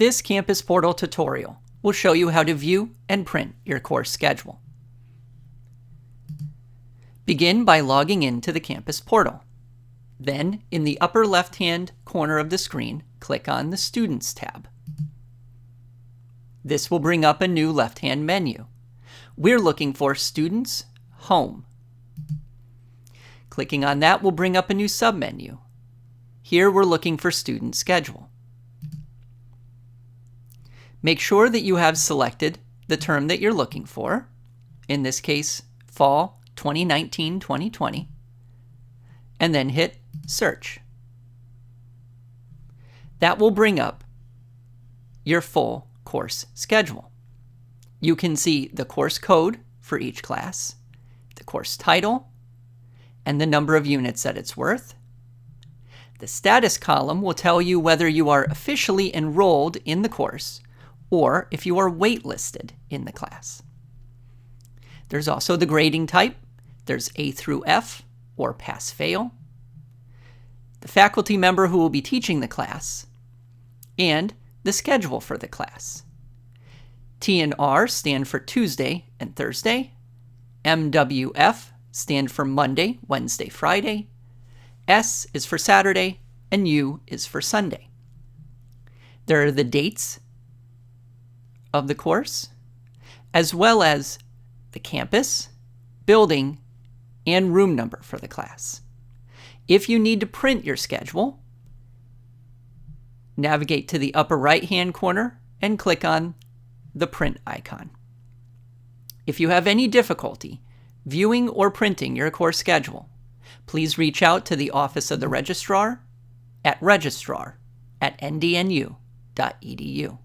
This Campus Portal tutorial will show you how to view and print your course schedule. Begin by logging into the Campus Portal. Then, in the upper left-hand corner of the screen, click on the Students tab. This will bring up a new left-hand menu. We're looking for Students Home. Clicking on that will bring up a new submenu. Here we're looking for Student Schedule. Make sure that you have selected the term that you're looking for, in this case, Fall 2019-2020, and then hit Search. That will bring up your full course schedule. You can see the course code for each class, the course title, and the number of units that it's worth. The status column will tell you whether you are officially enrolled in the course or if you are waitlisted in the class. There's also the grading type. There's A through F or pass-fail, the faculty member who will be teaching the class, and the schedule for the class. T and R stand for Tuesday and Thursday. MWF stand for Monday, Wednesday, Friday. S is for Saturday, and U is for Sunday. There are the dates of the course, as well as the campus, building, and room number for the class. If you need to print your schedule, navigate to the upper right-hand corner and click on the print icon. If you have any difficulty viewing or printing your course schedule, please reach out to the Office of the Registrar at registrar@ndnu.edu.